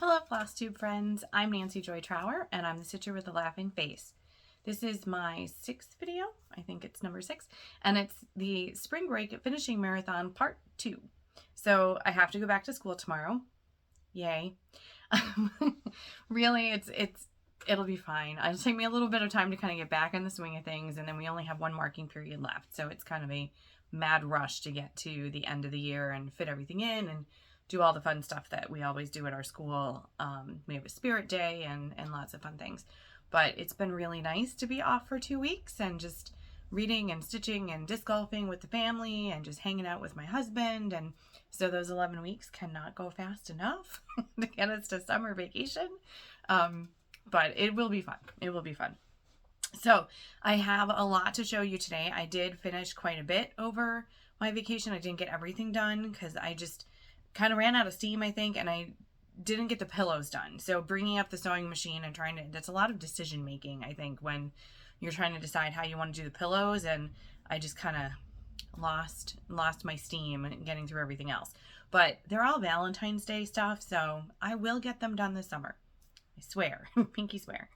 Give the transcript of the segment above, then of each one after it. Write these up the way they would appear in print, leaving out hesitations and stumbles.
Hello Flosstube friends, I'm Nancy Joy Trower and I'm the stitcher with the laughing face. This is my 6th video, I think it's number 6, and it's the spring break finishing marathon part 2. So I have to go back to school tomorrow. Yay. Really, it'll be fine. It'll take me a little bit of time to kind of get back in the swing of things, and then we only have one marking period left. So it's kind of a mad rush to get to the end of the year and fit everything in and do all the fun stuff that we always do at our school. We have a spirit day and lots of fun things. But it's been really nice to be off for 2 weeks and just reading and stitching and disc golfing with the family and just hanging out with my husband. And so those 11 weeks cannot go fast enough to get us to summer vacation. But it will be fun. It will be fun. So I have a lot to show you today. I did finish quite a bit over my vacation. I didn't get everything done because I just kind of ran out of steam, I think, and I didn't get the pillows done. So bringing up the sewing machine and that's a lot of decision making, I think, when you're trying to decide how you want to do the pillows, and I just kind of lost my steam and getting through everything else. But they're all Valentine's Day stuff, so I will get them done this summer. I swear. Pinky swear.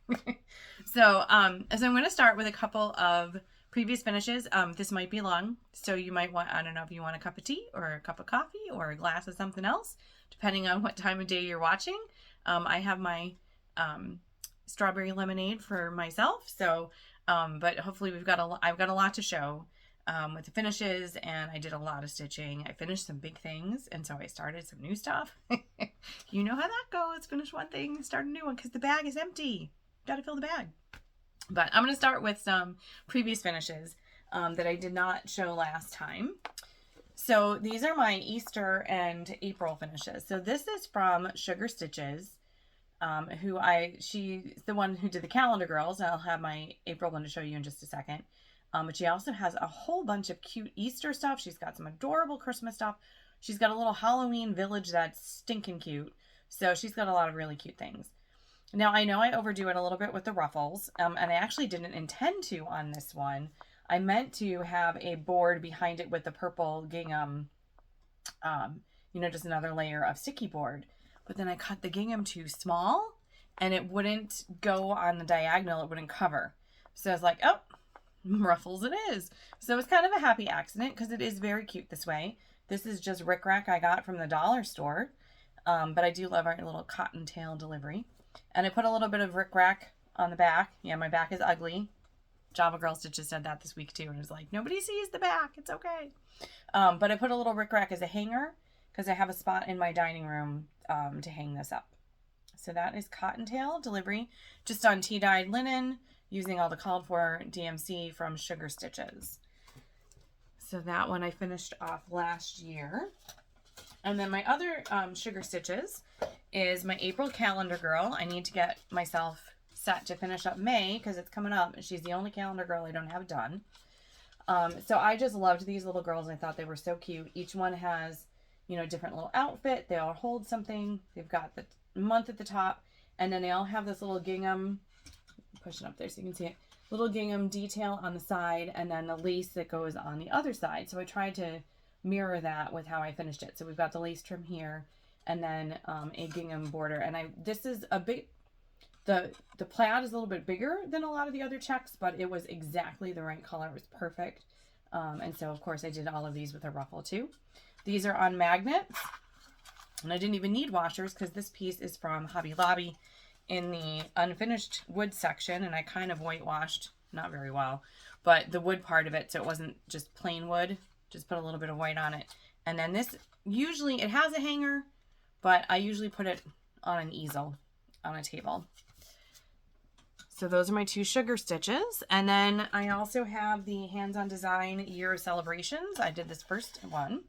So I'm going to start with a couple of previous finishes. This might be long, so you might want, I don't know if you want a cup of tea or a cup of coffee or a glass of something else, depending on what time of day you're watching. I have my strawberry lemonade for myself, so but hopefully I've got a lot to show with the finishes, and I did a lot of stitching. I finished some big things, and so I started some new stuff. You know how that goes. Finish one thing, start a new one, because the bag is empty. Got to fill the bag. But I'm going to start with some previous finishes that I did not show last time. So these are my Easter and April finishes. So this is from Sugar Stitches, she's the one who did the calendar girls. I'll have my April one to show you in just a second. But she also has a whole bunch of cute Easter stuff. She's got some adorable Christmas stuff. She's got a little Halloween village that's stinking cute. So she's got a lot of really cute things. Now, I know I overdo it a little bit with the ruffles, and I actually didn't intend to on this one. I meant to have a board behind it with the purple gingham, just another layer of sticky board. But then I cut the gingham too small, and it wouldn't go on the diagonal. It wouldn't cover. So I was like, oh, ruffles it is. So it's kind of a happy accident because it is very cute this way. This is just rickrack I got from the dollar store, but I do love our little Cottontail delivery. And I put a little bit of rickrack on the back. Yeah, my back is ugly. Java Girl Stitches said that this week too, and was like, nobody sees the back. It's okay. But I put a little rickrack as a hanger because I have a spot in my dining room to hang this up. So that is Cottontail delivery, just on tea-dyed linen, using all the called for DMC from Sugar Stitches. So that one I finished off last year. And then my other Sugar Stitches is my April calendar girl. I need to get myself set to finish up May because it's coming up. She's the only calendar girl I don't have done. So I just loved these little girls. I thought they were so cute. Each one has, a different little outfit. They all hold something. They've got the month at the top, and then they all have this little gingham, push it up there so you can see it, little gingham detail on the side, and then the lace that goes on the other side. So I tried to mirror that with how I finished it. So we've got the lace trim here, and then a gingham border. And this is a bit, the plaid is a little bit bigger than a lot of the other checks, but it was exactly the right color. It was perfect. And so of course I did all of these with a ruffle too. These are on magnets, and I didn't even need washers because this piece is from Hobby Lobby in the unfinished wood section, and I kind of whitewashed, not very well, but the wood part of it, so it wasn't just plain wood. Just put a little bit of white on it. And then this, usually it has a hanger, but I usually put it on an easel on a table. So those are my 2 Sugar Stitches. And then I also have the Hands-on Design Year of Celebrations. I did this first one.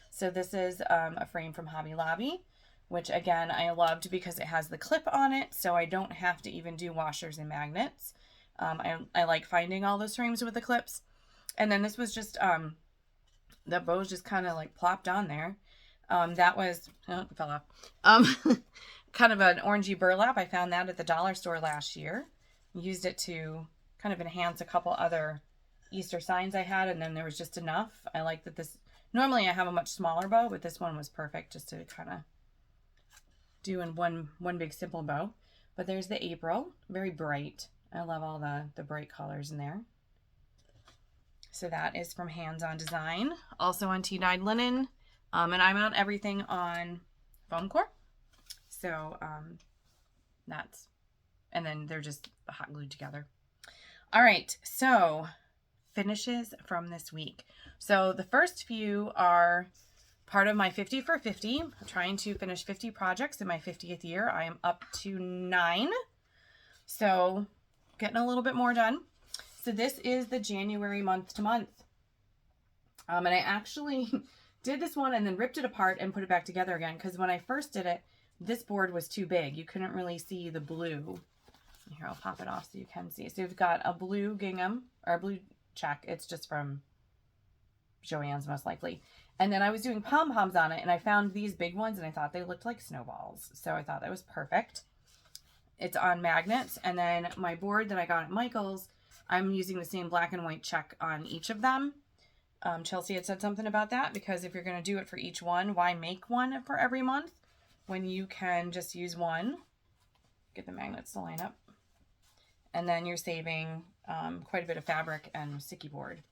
So this is a frame from Hobby Lobby, which again, I loved because it has the clip on it. So I don't have to even do washers and magnets. I like finding all those frames with the clips. And then this was just, that bow's just kind of like plopped on there. That was, oh, it fell off. Kind of an orangey burlap. I found that at the dollar store last year. Used it to kind of enhance a couple other Easter signs I had, and then there was just enough. I like that this, normally I have a much smaller bow, but this one was perfect just to kind of do in one big simple bow. But there's the April, very bright. I love all the bright colors in there. So that is from Hands On Design, also on tea-dyed linen. And I mount everything on foam core. So and then they're just hot glued together. All right, so finishes from this week. So the first few are part of my 50 for 50. I'm trying to finish 50 projects in my 50th year. I am up to 9. So getting a little bit more done. So this is the January month to month. And I actually did this one and then ripped it apart and put it back together again. Because when I first did it, this board was too big. You couldn't really see the blue. Here, I'll pop it off so you can see. So you've got a blue gingham, or a blue check. It's just from Joann's most likely. And then I was doing pom-poms on it, and I found these big ones, and I thought they looked like snowballs. So I thought that was perfect. It's on magnets. And then my board that I got at Michael's, I'm using the same black and white check on each of them. Chelsea had said something about that, because if you're going to do it for each one, why make one for every month when you can just use one? Get the magnets to line up. And then you're saving quite a bit of fabric and sticky board.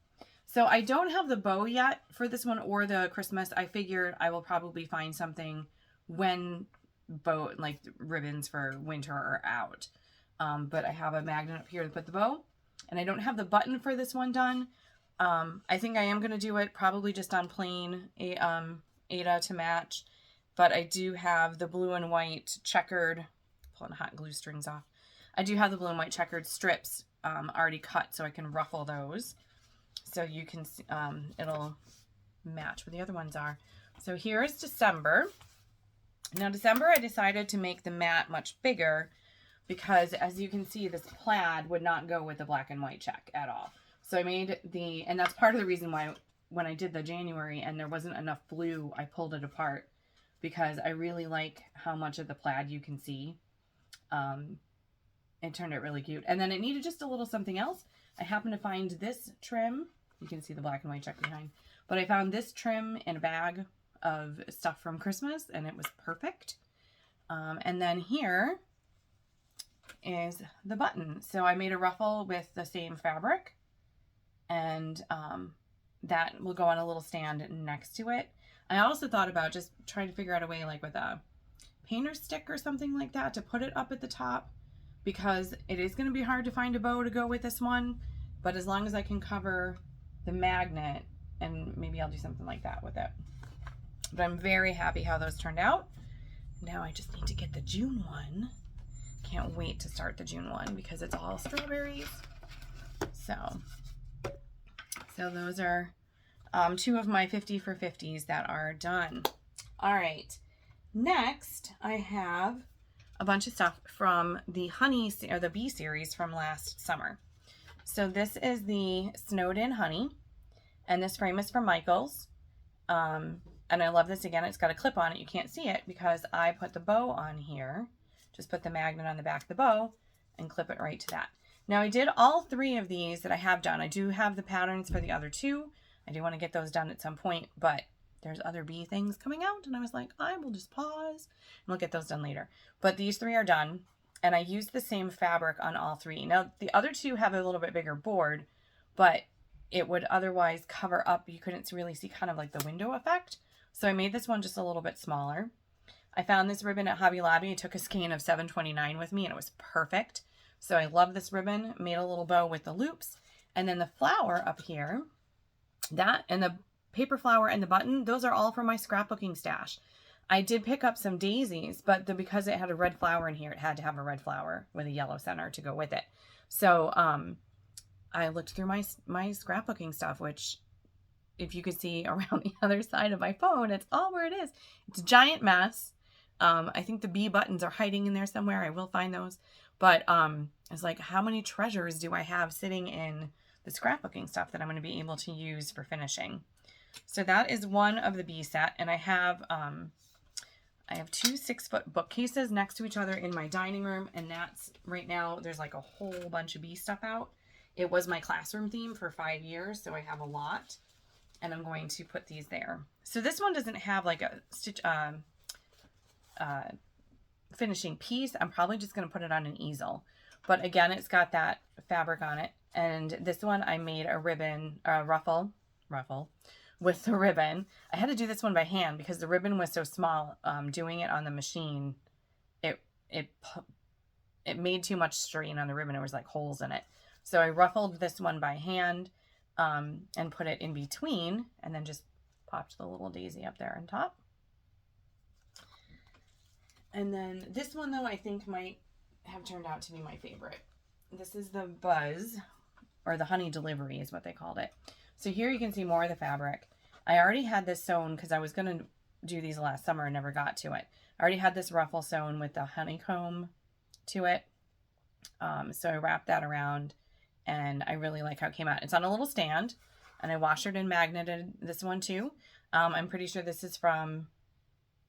So I don't have the bow yet for this one or the Christmas. I figured I will probably find something when bow, like ribbons for winter, are out. But I have a magnet up here to put the bow. And I don't have the button for this one done. I think I am going to do it probably just on plain Aida to match. But I do have the blue and white checkered, pulling hot glue strings off. I do have the blue and white checkered strips already cut, so I can ruffle those. So you can see, it'll match what the other ones are. So here's December. Now December, I decided to make the mat much bigger because, as you can see, this plaid would not go with the black and white check at all. So I made and that's part of the reason why when I did the January and there wasn't enough blue, I pulled it apart, because I really like how much of the plaid you can see. It turned out really cute. And then it needed just a little something else. I happened to find this trim. You can see the black and white check behind. But I found this trim in a bag of stuff from Christmas, and it was perfect. And then here is the button. So I made a ruffle with the same fabric. And that will go on a little stand next to it. I also thought about just trying to figure out a way, like with a painter's stick or something like that, to put it up at the top, because it is going to be hard to find a bow to go with this one. But as long as I can cover the magnet, and maybe I'll do something like that with it. But I'm very happy how those turned out. Now I just need to get the June one. Can't wait to start the June one because it's all strawberries. So those are 2 of my 50 for 50s that are done. All right. Next, I have a bunch of stuff from the the bee series from last summer. So this is the Snowed In Honey, and this frame is from Michael's. And I love this. Again, it's got a clip on it. You can't see it because I put the bow on here. Just put the magnet on the back of the bow and clip it right to that. Now I did all 3 of these that I have done. I do have the patterns for the other 2. I do want to get those done at some point, but there's other bee things coming out, and I was like, I will just pause and we'll get those done later. But these 3 are done, and I used the same fabric on all 3. Now the other 2 have a little bit bigger board, but it would otherwise cover up. You couldn't really see kind of like the window effect. So I made this one just a little bit smaller. I found this ribbon at Hobby Lobby. I took a skein of $7.29 with me, and it was perfect. So I love this ribbon. Made a little bow with the loops. And then the flower up here, that and the paper flower and the button, those are all from my scrapbooking stash. I did pick up some daisies, but because it had a red flower in here, it had to have a red flower with a yellow center to go with it. So I looked through my scrapbooking stuff, which, if you could see around the other side of my phone, it's all where it is. It's a giant mess. I think the bee buttons are hiding in there somewhere. I will find those. But I was like, how many treasures do I have sitting in the scrapbooking stuff that I'm going to be able to use for finishing? So that is one of the bee set. And I have 2 6-foot bookcases next to each other in my dining room. And that's, right now, there's like a whole bunch of bee stuff out. It was my classroom theme for 5 years, so I have a lot. And I'm going to put these there. So this one doesn't have like a stitch, finishing piece, I'm probably just going to put it on an easel. But again, it's got that fabric on it. And this one I made a ribbon, ruffle with the ribbon. I had to do this one by hand because the ribbon was so small. Doing it on the machine, it made too much strain on the ribbon. There was like holes in it. So I ruffled this one by hand and put it in between, and then just popped the little daisy up there on top. And then this one, though, I think might have turned out to be my favorite. This is the Buzz, or the Honey Delivery is what they called it. So here you can see more of the fabric. I already had this sewn because I was going to do these last summer and never got to it. I already had this ruffle sewn with the honeycomb to it. So I wrapped that around, and I really like how it came out. It's on a little stand, and I washered and magneted this one too. I'm pretty sure this is from,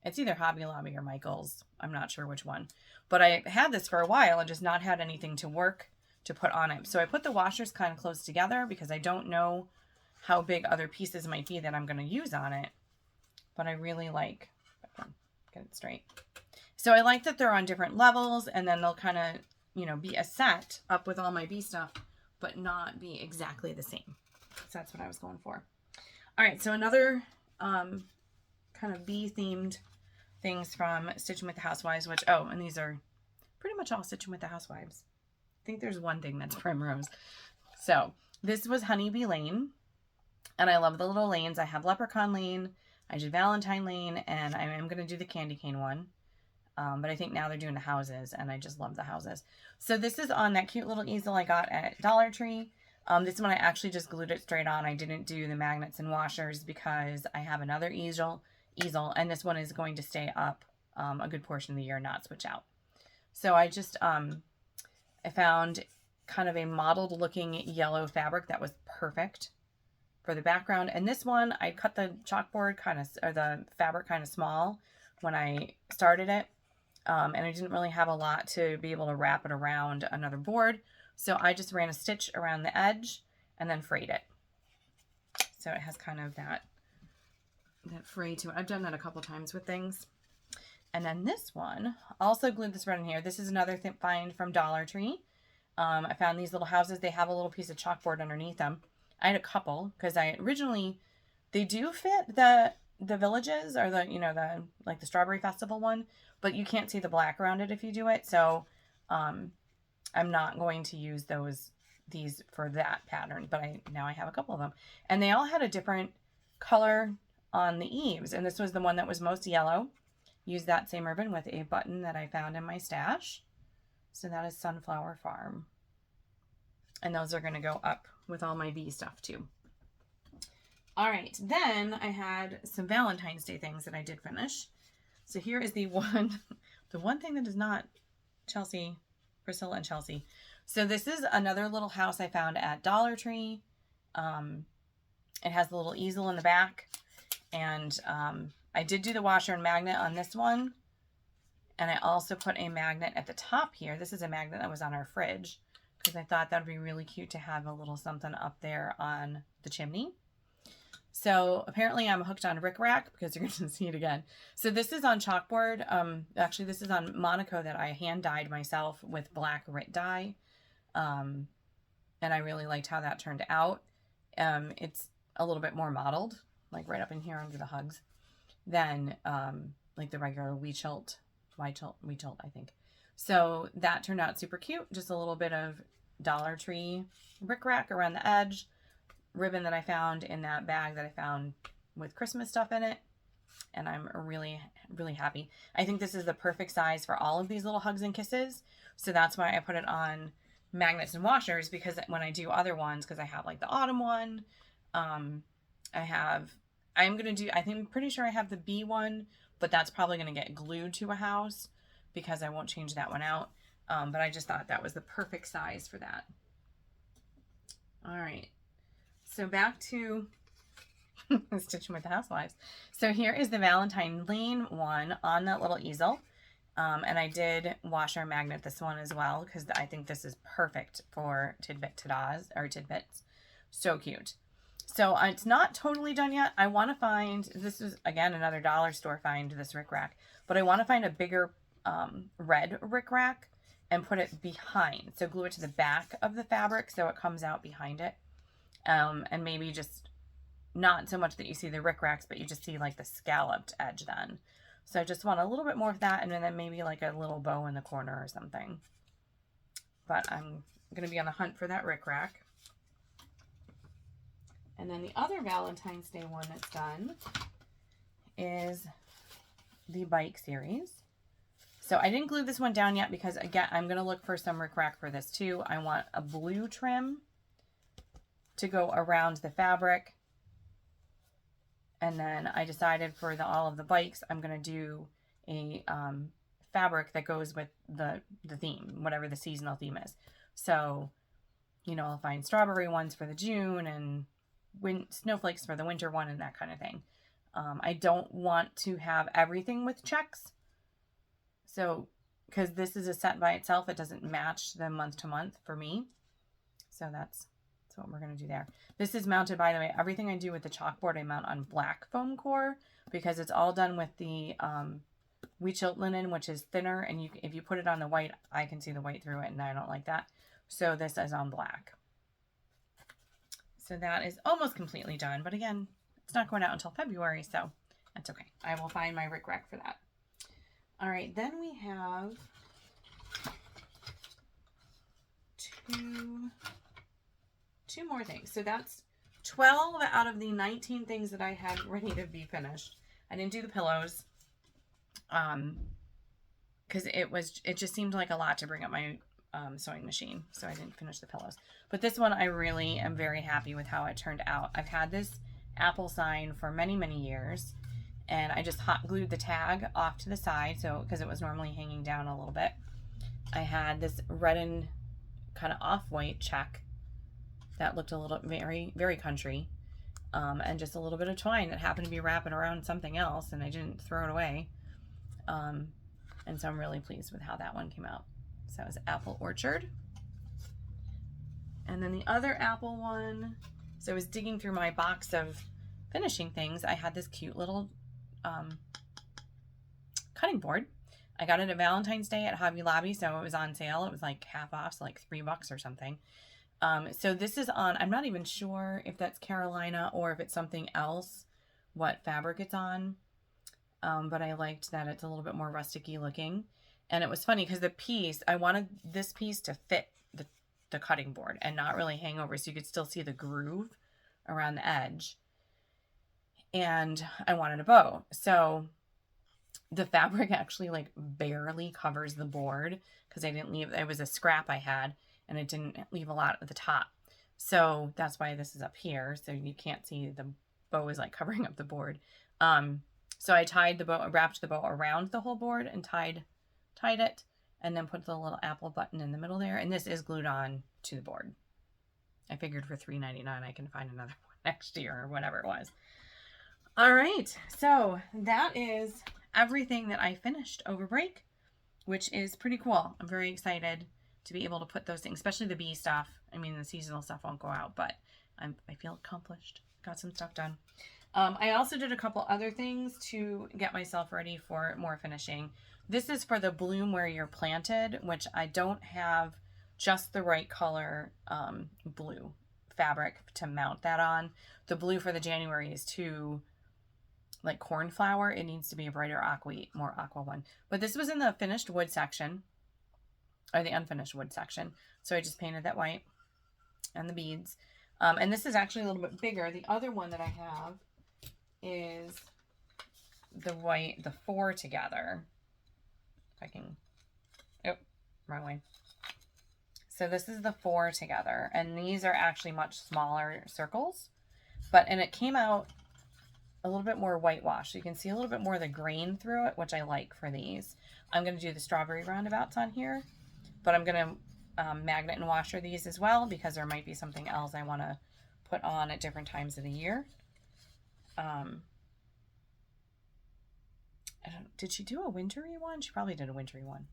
it's either Hobby Lobby or Michael's. I'm not sure which one. But I had this for a while and just not had anything to work to put on it. So I put the washers kind of close together because I don't know how big other pieces might be that I'm going to use on it. But I really like, get it straight. So I like that they're on different levels, and then they'll kind of, you know, be a set up with all my bee stuff, but not be exactly the same. So that's what I was going for. All right, so another kind of bee themed things from Stitching with the Housewives, which, oh, and these are pretty much all Stitching with the Housewives. I think there's one thing that's Primrose. So this was Honeybee Lane, and I love the little lanes. I have Leprechaun Lane, I did Valentine Lane, and I am going to do the Candy Cane one. But I think now they're doing the houses, and I just love the houses. So this is on that cute little easel I got at Dollar Tree. This one I actually just glued it straight on. I didn't do the magnets and washers because I have another easel, and this one is going to stay up a good portion of the year, not switch out. So I just, I found kind of a mottled looking yellow fabric that was perfect for the background. And this one, I cut the chalkboard or the fabric kind of small when I started it. And I didn't really have a lot to be able to wrap it around another board. So I just ran a stitch around the edge and then frayed it. So it has kind of that fray to it. I've done that a couple times with things. And then this one, also glued this right in here. This is another find from Dollar Tree. I found these little houses. They have a little piece of chalkboard underneath them. I had a couple because they do fit the villages, or the, you know, like the Strawberry Festival one, but you can't see the black around it if you do it. So I'm not going to use these for that pattern, but now I have a couple of them, and they all had a different color on the eaves, and this was the one that was most yellow. Use that same ribbon with a button that I found in my stash. So that is Sunflower Farm, and those are going to go up with all my bee stuff too. All right, then I had some Valentine's Day things that I did finish. So here is the one thing that is not Priscilla and Chelsea. So this is another little house I found at Dollar Tree. It has the little easel in the back, and I did do the washer and magnet on this one, and I also put a magnet at the top here. This is a magnet that was on our fridge because I thought that would be really cute to have a little something up there on the chimney. So apparently I'm hooked on rickrack because you're going to see it again. So this is on chalkboard. Actually, this is on Monaco that I hand dyed myself with black dye. And I really liked how that turned out. It's a little bit more mottled, like right up in here under the hugs, than like the regular wheat tilt, I think. So that turned out super cute. Just a little bit of Dollar Tree rickrack around the edge. Ribbon that I found in that bag that I found with Christmas stuff in it, and I'm really, really happy. I think this is the perfect size for all of these little hugs and kisses, so that's why I put it on magnets and washers, because when I do other ones, because I have like the autumn one, I'm pretty sure I have the bee one, but that's probably going to get glued to a house because I won't change that one out, but I just thought that was the perfect size for that. All right. So back to Stitching with the Housewives. So here is the Valentine Lane one on that little easel. And I did washer magnet this one as well because I think this is perfect for tidbits. So cute. So it's not totally done yet. I want to find, this is again another dollar store find, this rickrack, but I want to find a bigger red rickrack and put it behind. So glue it to the back of the fabric so it comes out behind it. And maybe just not so much that you see the rickracks, but you just see like the scalloped edge then. So I just want a little bit more of that, and then maybe like a little bow in the corner or something. But I'm going to be on the hunt for that rickrack. And then the other Valentine's Day one that's done is the bike series. So I didn't glue this one down yet because, again, I'm going to look for some rickrack for this too. I want a blue trim to go around the fabric. And then I decided for all of the bikes, I'm going to do a fabric that goes with the theme, whatever the seasonal theme is. So, you know, I'll find strawberry ones for the June and snowflakes for the winter one and that kind of thing. I don't want to have everything with checks. So, because this is a set by itself, it doesn't match the month to month for me. So that's what we're going to do there. This is mounted, by the way, everything I do with the chalkboard, I mount on black foam core because it's all done with the wheat chilt linen, which is thinner. And if you put it on the white, I can see the white through it, and I don't like that. So this is on black. So that is almost completely done. But again, it's not going out until February, so that's okay. I will find my rickrack for that. All right, then we have two more things. So that's 12 out of the 19 things that I had ready to be finished. I didn't do the pillows because it just seemed like a lot to bring up my sewing machine, so I didn't finish the pillows. But this one, I really am very happy with how it turned out. I've had this apple sign for many, many years, and I just hot glued the tag off to the side, so because it was normally hanging down a little bit. I had this red and kind of off-white check that looked a little very, very country, and just a little bit of twine that happened to be wrapping around something else, and I didn't throw it away. And so I'm really pleased with how that one came out. So that was Apple Orchard. And then the other apple one, so I was digging through my box of finishing things. I had this cute little cutting board. I got it at Valentine's Day at Hobby Lobby, so it was on sale. It was like half off, so like $3 or something. So this is on, I'm not even sure if that's Carolina or if it's something else, what fabric it's on. But I liked that it's a little bit more rustic-y looking. And it was funny because the piece, I wanted this piece to fit the cutting board and not really hang over, so you could still see the groove around the edge. And I wanted a bow. So the fabric actually like barely covers the board because I didn't leave, it was a scrap I had, and it didn't leave a lot at the top. So that's why this is up here. So you can't see the bow is like covering up the board. So I tied the bow, wrapped the bow around the whole board and tied it, and then put the little apple button in the middle there. And this is glued on to the board. I figured for $3.99 I can find another one next year or whatever it was. All right, so that is everything that I finished over break, which is pretty cool. I'm very excited to be able to put those things, especially the bee stuff. I mean, the seasonal stuff won't go out, but I feel accomplished. Got some stuff done. I also did a couple other things to get myself ready for more finishing. This is for the bloom where you're planted, which I don't have just the right color blue fabric to mount that on. The blue for the January is too like cornflower. It needs to be a brighter more aqua one. But this was in the finished wood section, or the unfinished wood section. So I just painted that white and the beads. And this is actually a little bit bigger. The other one that I have is the white, the 4 together. If I can, oh, wrong way. So this is the 4 together, and these are actually much smaller circles, and it came out a little bit more whitewash. So you can see a little bit more of the grain through it, which I like for these. I'm going to do the strawberry roundabouts on here, but I'm going to magnet and washer these as well because there might be something else I want to put on at different times of the year. Did she do a wintry one? She probably did a wintry one.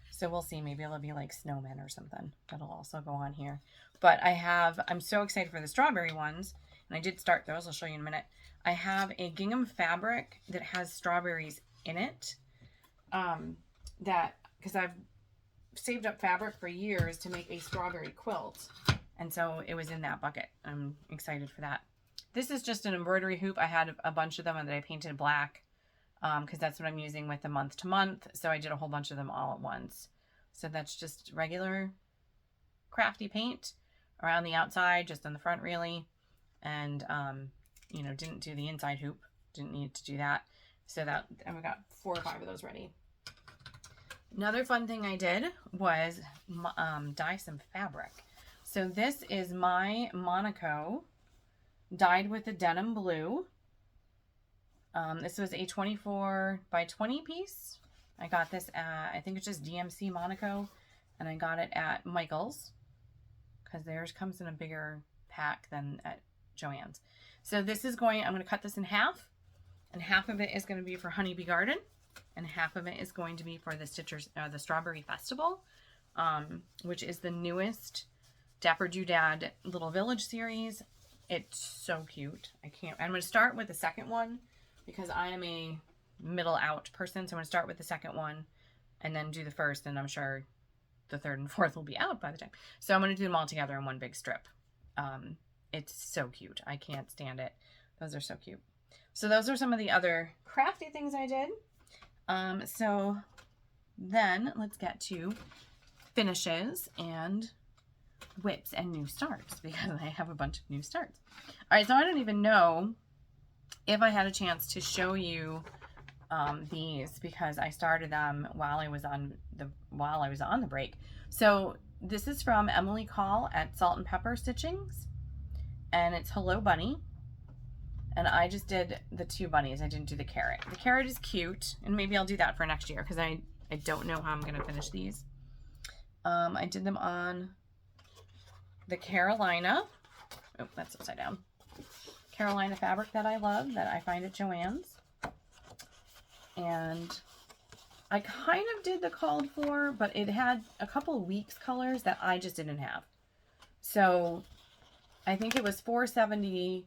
So we'll see. Maybe it'll be like snowmen or something. That'll also go on here. But I'm so excited for the strawberry ones. And I did start those. I'll show you in a minute. I have a gingham fabric that has strawberries in it. that, because I've saved up fabric for years to make a strawberry quilt. And so it was in that bucket. I'm excited for that. This is just an embroidery hoop. I had a bunch of them that I painted black because that's what I'm using with the month to month. So I did a whole bunch of them all at once. So that's just regular crafty paint around the outside, just on the front really. And, you know, didn't do the inside hoop. Didn't need to do that. So that, and we got 4 or 5 of those ready. Another fun thing I did was dye some fabric. So this is my Monaco dyed with the denim blue. This was a 24 by 20 piece. I got this at, I think it's just DMC Monaco, and I got it at Michael's because theirs comes in a bigger pack than at Joann's. So this is going, I'm going to cut this in half, and half of it is going to be for Honeybee Garden, and half of it is going to be for the Stitchers, the Strawberry Festival, which is the newest Dapper Doodad Little Village series. It's so cute. I'm going to start with the second one because I am a middle out person. So I'm going to start with the second one and then do the first, and I'm sure the third and fourth will be out by the time. So I'm going to do them all together in one big strip. It's so cute. I can't stand it. Those are so cute. So those are some of the other crafty things I did. So then let's get to finishes and whips and new starts, because I have a bunch of new starts. All right, so I don't even know if I had a chance to show you these because I started them while I was on the break. So this is from Emily Call at Salt and Pepper Stitchings, and it's Hello Bunny. And I just did the 2 bunnies. I didn't do the carrot. The carrot is cute, and maybe I'll do that for next year because I don't know how I'm going to finish these. I did them on the Carolina. Oh, that's upside down. Carolina fabric that I love, that I find at Joann's. And I kind of did the called for, but it had a couple of weeks colors that I just didn't have. So I think it was 470,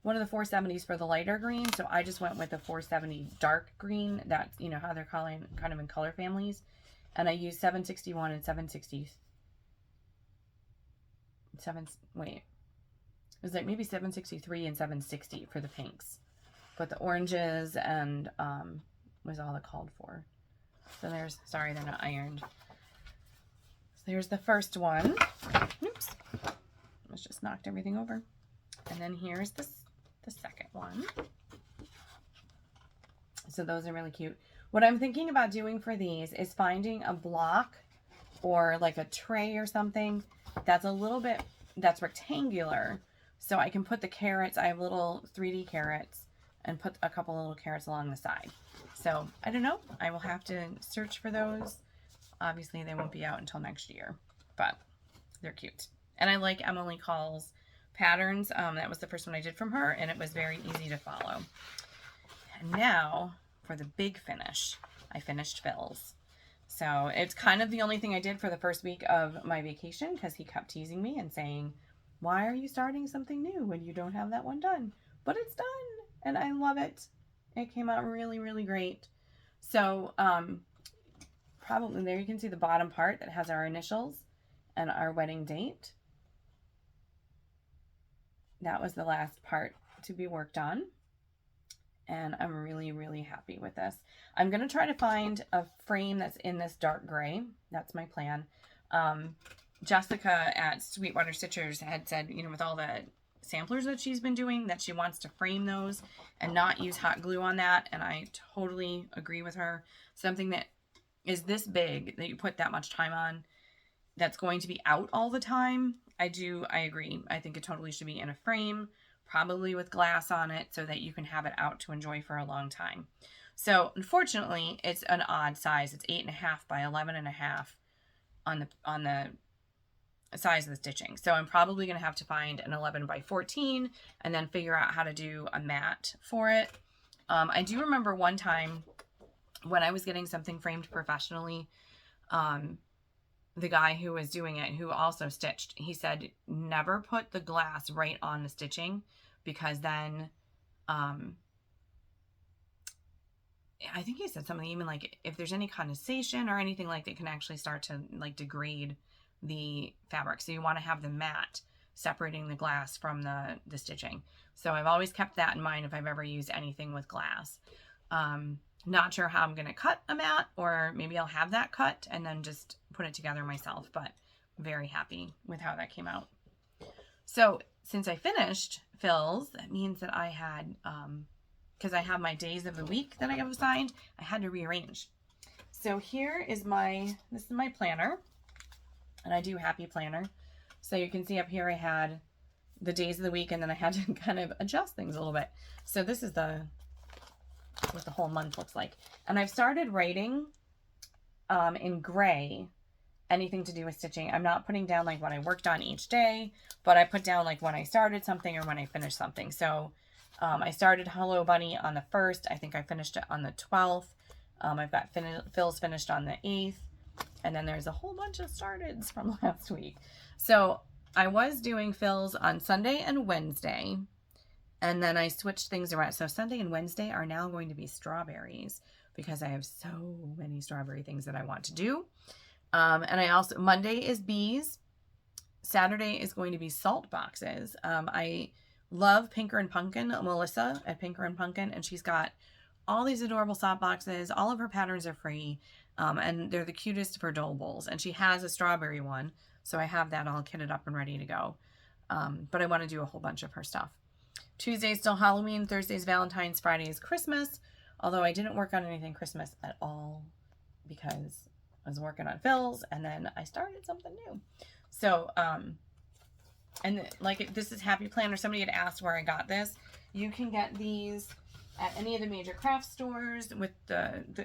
one of the 470s for the lighter green. So I just went with the 470 dark green. That's, you know, how they're calling kind of in color families. And I used 761 and 760. It was like maybe 763 and 760 for the pinks. But the oranges and was all the called for. So there's, sorry, they're not ironed. So there's the first one. Oops. Almost just knocked everything over. And then here's the second one. So those are really cute. What I'm thinking about doing for these is finding a block or like a tray or something that's a little bit, that's rectangular, so I can put the carrots. I have little 3D carrots and put a couple little carrots along the side. So I don't know. I will have to search for those. Obviously they won't be out until next year, but they're cute. And I like Emily Call's patterns. That was the first one I did from her, and it was very easy to follow. And now for the big finish, I finished Phil's. So it's kind of the only thing I did for the first week of my vacation, because he kept teasing me and saying, why are you starting something new when you don't have that one done? But it's done, and I love it. It came out really, really great. So probably there you can see the bottom part that has our initials and our wedding date. That was the last part to be worked on. And I'm really, really happy with this. I'm going to try to find a frame that's in this dark gray. That's my plan. Jessica at Sweetwater Stitchers had said, you know, with all the samplers that she's been doing, that she wants to frame those and not use hot glue on that. And I totally agree with her. Something that is this big, that you put that much time on, that's going to be out all the time. I agree. I think it totally should be in a frame, probably with glass on it, so that you can have it out to enjoy for a long time. So unfortunately, it's an odd size. It's 8.5 by 11.5 on the size of the stitching. So I'm probably going to have to find an 11 by 14 and then figure out how to do a mat for it. I do remember one time when I was getting something framed professionally, the guy who was doing it, who also stitched, he said, never put the glass right on the stitching, because then I think he said something even like if there's any condensation or anything like that, can actually start to like degrade the fabric. So you want to have the mat separating the glass from the stitching. So I've always kept that in mind if I've ever used anything with glass. Not sure how I'm going to cut a mat, or maybe I'll have that cut and then just put it together myself, but very happy with how that came out. So since I finished fills, that means that I had, because I have my days of the week that I have assigned, I had to rearrange. So here is this is my planner, and I do Happy Planner. So you can see up here I had the days of the week, and then I had to kind of adjust things a little bit. So this is what the whole month looks like. And I've started writing in gray anything to do with stitching. I'm not putting down like what I worked on each day, but I put down like when I started something or when I finished something. So I started Hello Bunny on the 1st. I think I finished it on the 12th. I've got fills finished on the 8th. And then there's a whole bunch of starteds from last week. So I was doing fills on Sunday and Wednesday. And then I switched things around. So Sunday and Wednesday are now going to be strawberries because I have so many strawberry things that I want to do. And I also, Monday is bees. Saturday is going to be salt boxes. I love Pinker and Pumpkin, Melissa at Pinker and Pumpkin, and she's got all these adorable salt boxes. All of her patterns are free, and they're the cutest for dollables. And she has a strawberry one, so I have that all kitted up and ready to go. But I want to do a whole bunch of her stuff. Tuesday's still Halloween, Thursday's Valentine's, Friday is Christmas, although I didn't work on anything Christmas at all because I was working on fills, and then I started something new. So, and like this is Happy Planner. Somebody had asked where I got this. You can get these at any of the major craft stores with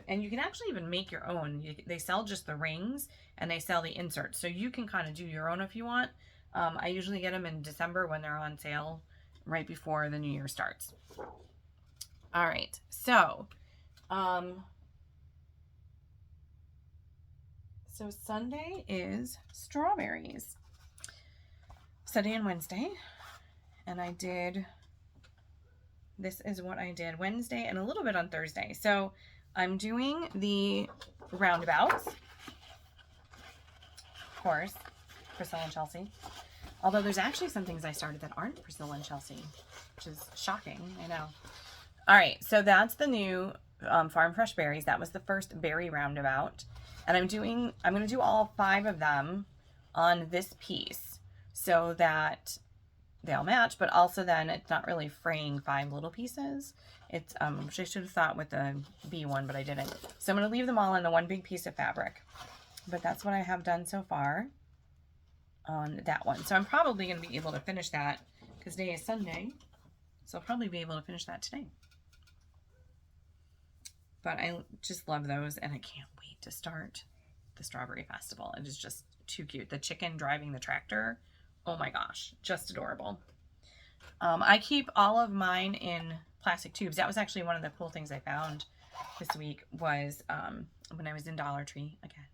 and you can actually even make your own. They sell just the rings and they sell the inserts. So you can kind of do your own if you want. I usually get them in December when they're on sale right before the new year starts. All right. So, so Sunday is strawberries. Sunday and Wednesday. And this is what I did Wednesday and a little bit on Thursday. So I'm doing the roundabouts. Of course, Priscilla and Chelsea. Although there's actually some things I started that aren't Priscilla and Chelsea, which is shocking, I know. All right, so that's the new Farm Fresh Berries. That was the first berry roundabout. And I'm going to do all 5 of them on this piece so that they all match, but also then it's not really fraying 5 little pieces. It's, which I should have thought with the bee one, but I didn't. So I'm going to leave them all in the one big piece of fabric. But that's what I have done so far on that one. So I'm probably going to be able to finish that because today is Sunday. So I'll probably be able to finish that today. But I just love those, and I can't wait to start the Strawberry Festival. It is just too cute. The chicken driving the tractor. Oh my gosh, just adorable. I keep all of mine in plastic tubes. That was actually one of the cool things I found this week was when I was in Dollar Tree again.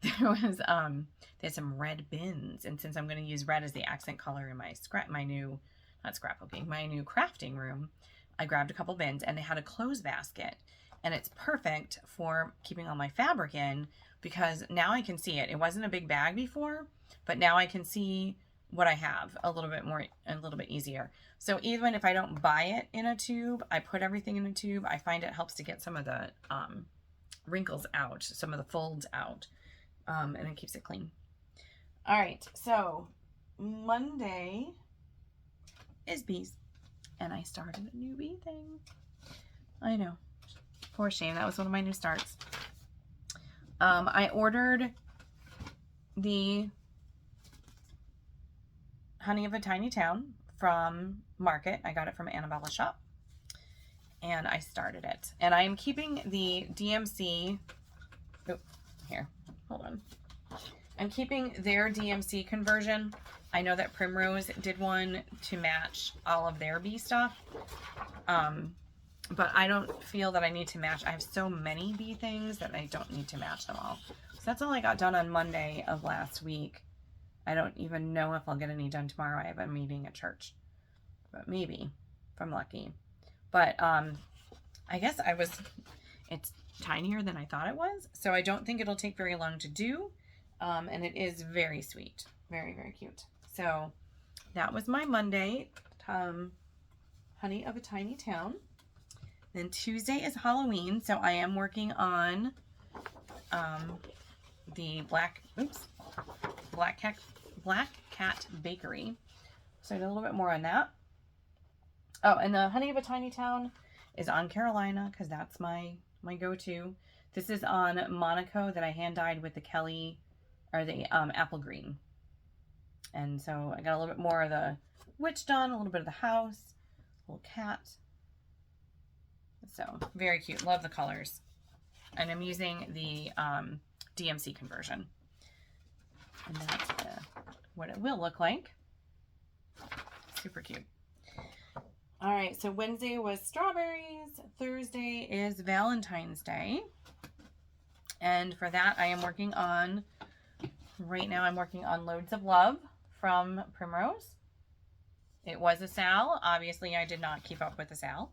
There was they had some red bins, and since I'm going to use red as the accent color in my new crafting room, I grabbed a couple bins, and they had a clothes basket, and it's perfect for keeping all my fabric in because now I can see it. It wasn't a big bag before, but now I can see what I have a little bit easier. So even if I don't buy it in a tube, I put everything in a tube. I find it helps to get some of the wrinkles out, some of the folds out, and it keeps it clean. All right, so Monday is bees, and I started a new bee thing. I know, poor shame. That was one of my new starts. I ordered the Honey of a Tiny Town from Market. I got it from Annabella's shop, and I started it. And I am keeping the DMC. Oh, here, hold on. I'm keeping their DMC conversion. I know that Primrose did one to match all of their bee stuff. But I don't feel that I need to match. I have so many bee things that I don't need to match them all. So that's all I got done on Monday of last week. I don't even know if I'll get any done tomorrow. I have a meeting at church. But maybe, if I'm lucky. But I guess I was It's tinier than I thought it was. So I don't think it'll take very long to do. And it is very sweet. Very, very cute. So that was my Monday. Honey of a Tiny Town. Then Tuesday is Halloween. So I am working on the Black Cat Bakery. So I did a little bit more on that. Oh, and the Honey of a Tiny Town is on Carolina because that's my go-to. This is on Monaco that I hand dyed with the Kelly, or the apple green. And so I got a little bit more of the witch done, a little bit of the house, little cat. So very cute. Love the colors. And I'm using the DMC conversion. And that's what it will look like. Super cute. All right, so Wednesday was strawberries. Thursday is Valentine's Day. And for that, I am working on, right now I'm working on Loads of Love from Primrose. It was a sal. Obviously, I did not keep up with the sal,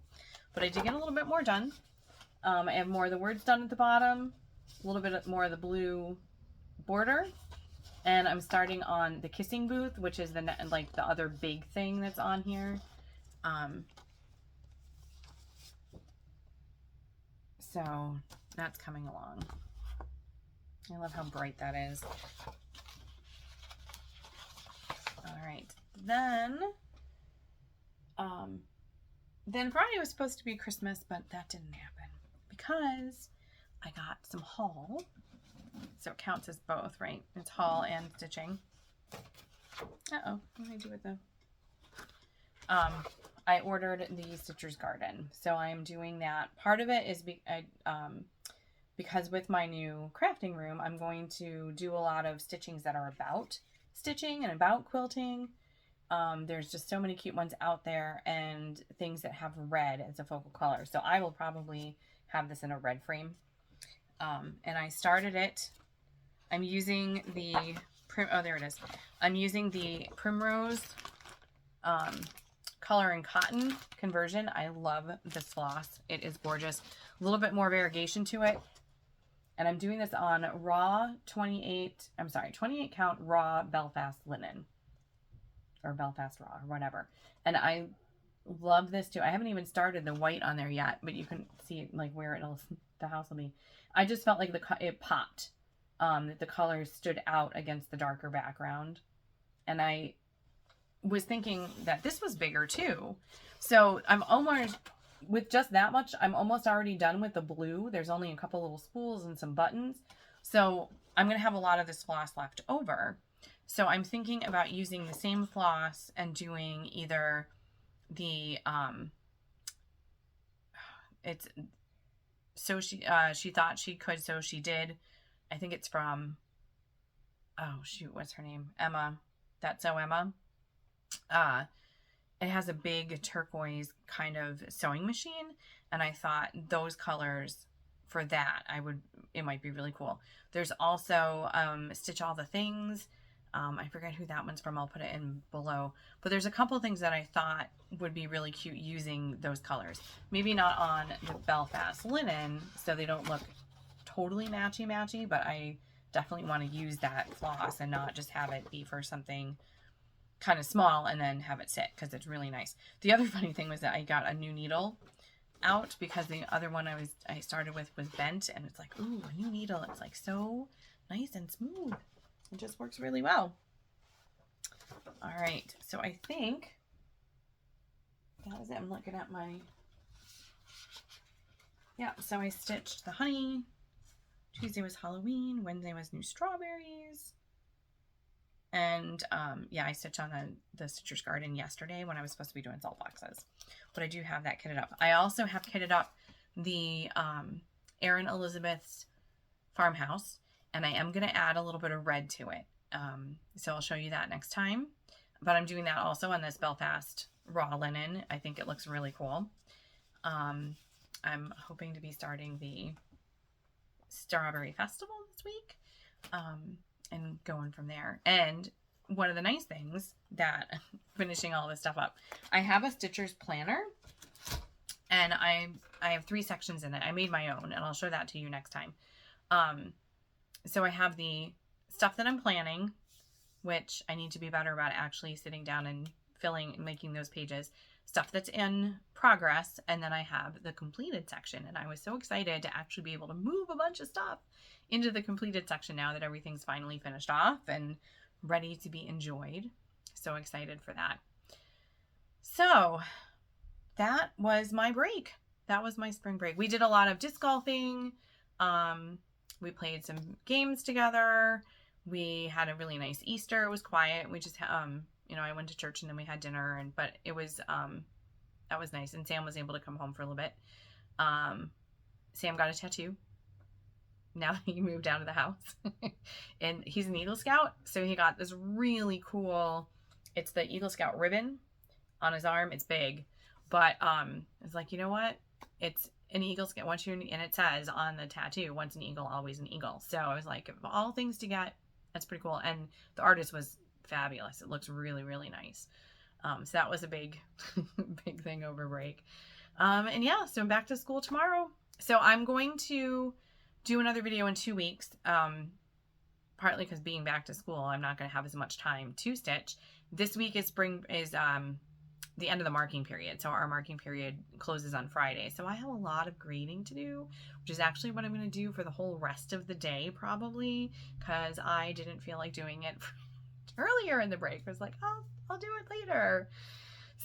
but I did get a little bit more done. I have more of the words done at the bottom, a little bit more of the blue border. And I'm starting on the Kissing Booth, which is the other big thing that's on here. So that's coming along. I love how bright that is. All right, then Friday was supposed to be Christmas, but that didn't happen because I got some haul. So it counts as both, right? It's haul and stitching. Uh-oh, what did I do with the... I ordered the Stitcher's Garden. So I'm doing that. Part of it is because with my new crafting room, I'm going to do a lot of stitchings that are about stitching and about quilting. There's just so many cute ones out there and things that have red as a focal color. So I will probably have this in a red frame. And I started it. I'm using the there it is. I'm using the Primrose Color and Cotton conversion. I love this floss. It is gorgeous. A little bit more variegation to it. And I'm doing this on raw 28 count raw Belfast linen. Or Belfast raw or whatever. And I love this too. I haven't even started the white on there yet, but you can see like where the house will be. I just felt like it popped. That the colors stood out against the darker background. And I was thinking that this was bigger too. So I'm almost, with just that much, I'm almost already done with the blue. There's only a couple little spools and some buttons. So I'm going to have a lot of this floss left over. So I'm thinking about using the same floss and doing either the, it's, so she thought she could, so she did. I think it's from, oh shoot, what's her name? Emma. That's So Emma. It has a big turquoise kind of sewing machine. And I thought those colors for that, it might be really cool. There's also Stitch All the Things. I forget who that one's from. I'll put it in below. But there's a couple things that I thought would be really cute using those colors. Maybe not on the Belfast linen, so they don't look totally matchy-matchy, but I definitely want to use that floss and not just have it be for something kind of small and then have it sit, because it's really nice. The other funny thing was that I got a new needle out because the other one I started with was bent, and it's like, ooh, a new needle. It's like so nice and smooth. It just works really well. All right, so I think that was it. I'm looking at my, yeah, so I stitched the honey. Tuesday was Halloween. Wednesday was new strawberries. And yeah, I stitched on the Stitcher's Garden yesterday when I was supposed to be doing salt boxes. But I do have that kitted up. I also have kitted up the Erin Elizabeth's farmhouse. And I am going to add a little bit of red to it. So I'll show you that next time. But I'm doing that also on this Belfast raw linen. I think it looks really cool. I'm hoping to be starting the Strawberry Festival this week. And going from there. And one of the nice things that, finishing all this stuff up, I have a Stitcher's planner. And I have 3 sections in it. I made my own, and I'll show that to you next time. So I have the stuff that I'm planning, which I need to be better about actually sitting down and filling and making those pages. Stuff that's in progress, and then I have the completed section. And I was so excited to actually be able to move a bunch of stuff into the completed section now that everything's finally finished off and ready to be enjoyed. So excited for that. So that was my break. That was my spring break. We did a lot of disc golfing. We played some games together. We had a really nice Easter. It was quiet. We just, I went to church and then we had dinner, but it was, that was nice. And Sam was able to come home for a little bit. Sam got a tattoo now that he moved out of the house. And he's an Eagle Scout. So he got this really cool, it's the Eagle Scout ribbon on his arm. It's big, but it's like, you know what? It's an Eagle Scout. And it says on the tattoo, once an eagle, always an eagle. So I was like, of all things to get, that's pretty cool. And the artist was fabulous. It looks really, really nice. So that was a big, big thing over break. And yeah, so I'm back to school tomorrow. So I'm going to do another video in 2 weeks. Partly because being back to school, I'm not going to have as much time to stitch. This week is the end of the marking period. So our marking period closes on Friday. So I have a lot of grading to do, which is actually what I'm going to do for the whole rest of the day, probably, because I didn't feel like doing it earlier in the break. I was like, oh, I'll do it later.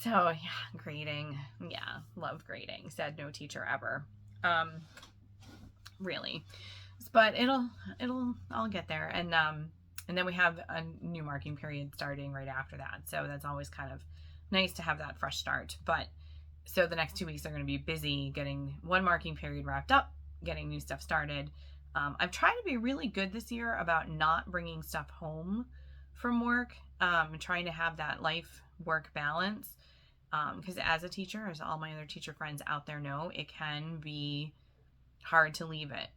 So yeah, grading. Yeah, love grading. Said no teacher ever. Really. But I'll get there. And then we have a new marking period starting right after that. So that's always kind of nice to have that fresh start. But so the next 2 weeks are going to be busy getting one marking period wrapped up, getting new stuff started. I've tried to be really good this year about not bringing stuff home from work, and trying to have that life-work balance. Because as a teacher, as all my other teacher friends out there know, it can be hard to leave it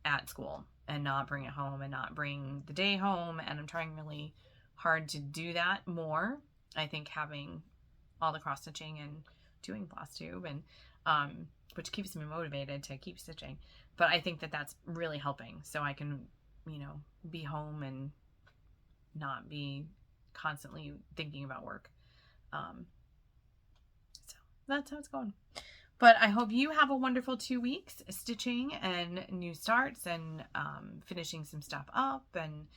at school and not bring it home and not bring the day home. And I'm trying really hard to do that more. I think having all the cross stitching and doing Flosstube and which keeps me motivated to keep stitching, but I think that that's really helping, so I can be home and not be constantly thinking about work. So that's how it's going. But I hope you have a wonderful 2 weeks stitching and new starts and finishing some stuff up and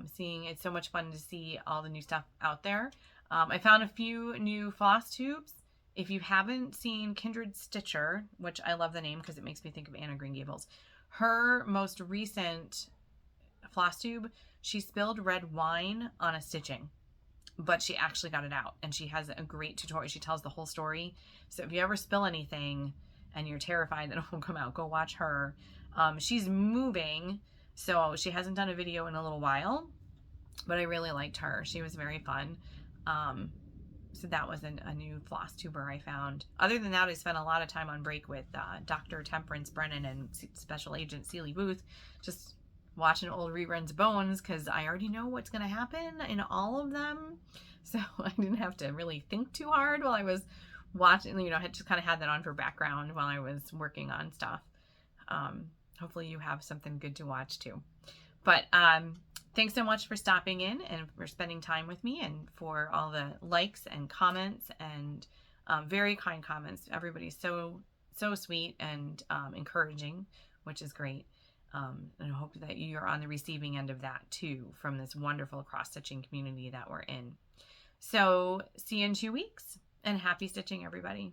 seeing. It's so much fun to see all the new stuff out there. I found a few new floss tubes. If you haven't seen Kindred Stitcher, which I love the name because it makes me think of Anna Green Gables, her most recent floss tube, she spilled red wine on a stitching, but she actually got it out, and she has a great tutorial. She tells the whole story. So if you ever spill anything and you're terrified that it won't come out, go watch her. She's moving, so she hasn't done a video in a little while, but I really liked her. She was very fun. So that was a new floss tuber I found. Other than that, I spent a lot of time on break with Dr. Temperance Brennan and Special Agent Celie Booth, just watching old reruns of Bones, because I already know what's going to happen in all of them. So I didn't have to really think too hard while I was watching. I had just kind of had that on for background while I was working on stuff. Hopefully you have something good to watch too. But thanks so much for stopping in and for spending time with me, and for all the likes and comments and very kind comments. Everybody's so sweet and encouraging, which is great. And I hope that you're on the receiving end of that too, from this wonderful cross-stitching community that we're in. So see you in 2 weeks, and happy stitching, everybody.